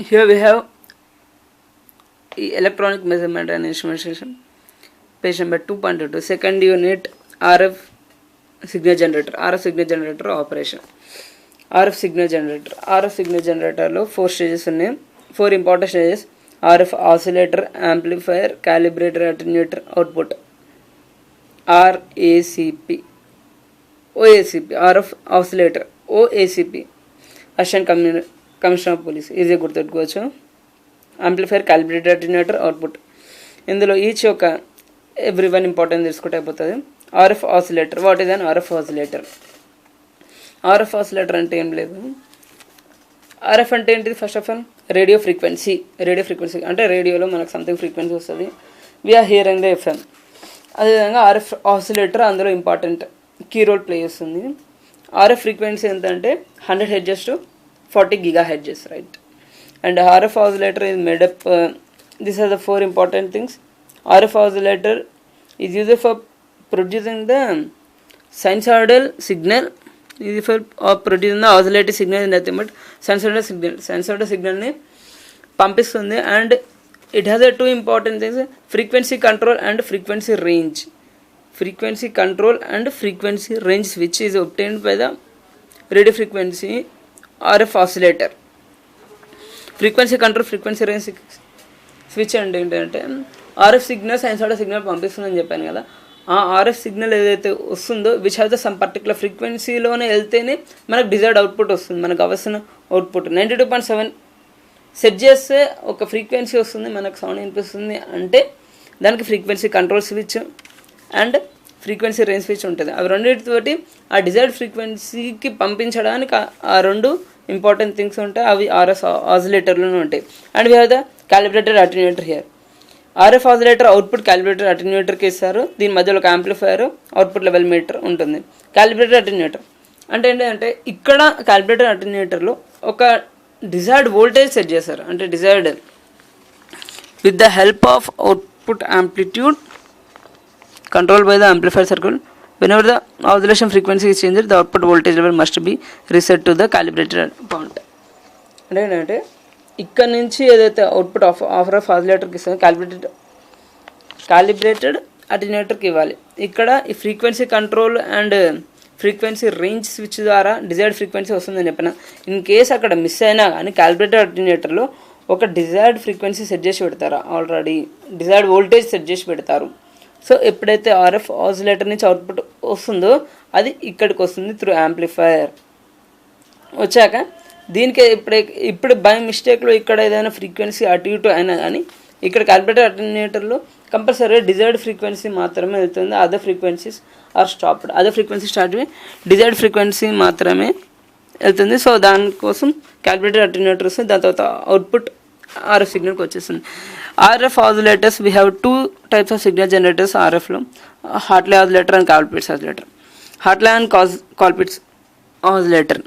here we have electronic measurement and instrumentation, page number 2.2, second unit, RF signal generator, RF signal generator operation. RF signal generator lo 4 stages ఉన్నాయి, 4 important stages: RF oscillator, amplifier, calibrator, attenuator, output. RACP, OACP, RF oscillator, OACP, Assistant Commissioner of Police, easy గుర్తుపెట్టుకోవచ్చు. Amplifier, calibrator, attenuator, output. ఇందులో each ఒక every one important తీసుకుంటే అయిపోతుంది. RF oscillator, what is an RF oscillator? RF oscillator అంటే ఏం లేదు. RF అంటే ఏంటిది? First of all radio frequency అంటే రేడియోలో మనకు సంథింగ్ ఫ్రీక్వెన్సీ వస్తుంది, వీఆర్ హియరింగ్ ద FM. అదేవిధంగా RF ఆసిలేటర్ అందులో ఇంపార్టెంట్ కీ రోల్ ప్లే చేస్తుంది. RF ఫ్రీక్వెన్సీ ఎంత అంటే 100 Hz to 40 GHz, right? And RF oscillator is made up, these are the 4 important things. RF oscillator is used for producing the sinusoidal signal, producing the oscillating signal is nothing but sinusoidal signal ni pampistundi. And it has a 2 important things: frequency control and frequency range. Frequency control and frequency range which is obtained by the radio frequency RF oscillator. Frequency control, frequency range switch అంటే ఏంటంటే RF signal sinusoidal signal పంపిస్తుందని చెప్పాను కదా, ఆ RF signal ఏదైతే వస్తుందో which has the some particular ఫ్రీక్వెన్సీలోనే వెళ్తేనే మనకు డిజైర్డ్ అవుట్పుట్ వస్తుంది, మనకు కావాల్సిన అవుట్పుట్. 92.7 సెట్ చేస్తే ఒక ఫ్రీక్వెన్సీ వస్తుంది, మనకు సౌండ్ వినిపిస్తుంది అంటే దానికి frequency control switch and frequency range switch ఉంటుంది. అవి రెండింటితోటి ఆ డిజైర్డ్ ఫ్రీక్వెన్సీకి పంపించడానికి ఆ 2 ఇంపార్టెంట్ థింగ్స్ ఉంటాయి, అవి RF ఆసిలేటర్లోనే ఉంటాయి. And we have the calibrated attenuator here. RF oscillator output calibrated అటెన్యూయేటర్కి ఇస్తారు, దీని మధ్యలో ఒక యాంప్లిఫైయర్, అవుట్పుట్ లెవెల్ మీటర్ ఉంటుంది. క్యాలిబ్రేటెడ్ అటెన్యూయేటర్ అంటే ఏంటంటే ఇక్కడ క్యాలిబ్రేటెడ్ అటెన్యూయేటర్లో ఒక డిజైర్డ్ వోల్టేజ్ సెట్ చేస్తారు, అంటే desired with the help of output amplitude controlled by the amplifier circuit. Whenever the oscillation frequency is changed, the output voltage level must be reset to the calibrated point. అంటే ఏంటంటే ఇక్కడ నుంచి ఏదైతే output of ఆసిలేటర్కి ఇస్తుందో calibrated అటెన్యూయేటర్కి ఇవ్వాలి. ఇక్కడ ఈ frequency control and frequency range switch ద్వారా డిజైర్డ్ ఫ్రీక్వెన్సీ వస్తుందని చెప్పిన. ఇన్ కేస్ అక్కడ మిస్ అయినా కానీ క్యాలిబ్రేటెడ్ అటెన్యూయేటర్లో ఒక డిజైర్డ్ ఫ్రీక్వెన్సీ సెట్ చేసి పెడతారు, ఆల్రెడీ డిజైర్డ్ వోల్టేజ్ సెట్ చేసి పెడతారు. సో ఎప్పుడైతే RF ఆసిలేటర్ నుంచి అవుట్పుట్ వస్తుందో అది ఇక్కడికి వస్తుంది త్రూ యాంప్లిఫైయర్. వచ్చాక దీనికి ఇప్పుడు బై మిస్టేక్లో ఇక్కడ ఏదైనా ఫ్రీక్వెన్సీ అటు ఇటు అయినా కానీ ఇక్కడ క్యాలిబ్రేటెడ్ అటెన్యూయేటర్లో కంపల్సరీగా డిజైర్డ్ ఫ్రీక్వెన్సీ మాత్రమే వెళ్తుంది, other frequencies are stopped. Other frequency start desired frequency మాత్రమే వెళ్తుంది. సో దానికోసం క్యాలిబ్రేటెడ్ అటెన్యూయేటర్ వస్తుంది, దాని తర్వాత అవుట్పుట్ RF సిగ్నల్కి వచ్చేస్తుంది. RF oscillators, we have 2 types of signal generators RFలో, Hartley oscillator and Colpitts oscillator. Hartley and Colpitts oscillator.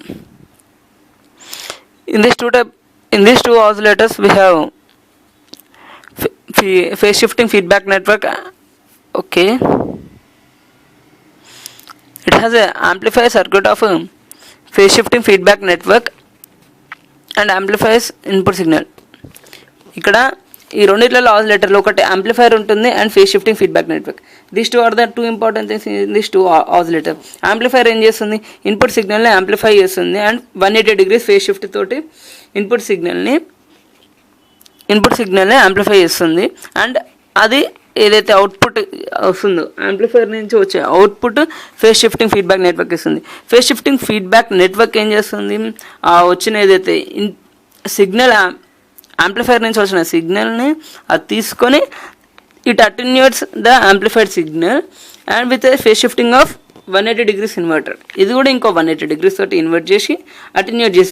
In these two oscillators we have phase shifting feedback network. Okay, it has a amplifier circuit of phase shifting feedback network and amplifies input signal. ఇక్కడ ఈ రెండిట్లలో ఆసిలేటర్లో ఒకటి amplifier ఉంటుంది and phase shifting feedback network. This 2 are the 2 important things in this 2 oscillator. Amplifier ఏం చేస్తుంది? Input సిగ్నల్ని amplify చేస్తుంది and 180 degrees phase shift తోటి input సిగ్నల్ని యాంప్లిఫై చేస్తుంది. అండ్ అది ఏదైతే అవుట్పుట్ వస్తుందో యాంప్లిఫైర్ నుంచి వచ్చే output phase shifting feedback network ఇస్తుంది. ఫేజ్ షిఫ్టింగ్ ఫీడ్బ్యాక్ నెట్వర్క్ ఏం చేస్తుంది? ఆ వచ్చిన ఏదైతే సిగ్నల్ యాంప్లిఫైర్ నుంచి వచ్చిన సిగ్నల్ని అది తీసుకొని it attenuates the amplified signal and with phase shifting of 180 degrees inverter. ఇది కూడా ఇంకో 180 degrees తోటి ఇన్వర్ట్ చేసి అటెన్యూట్ చేసి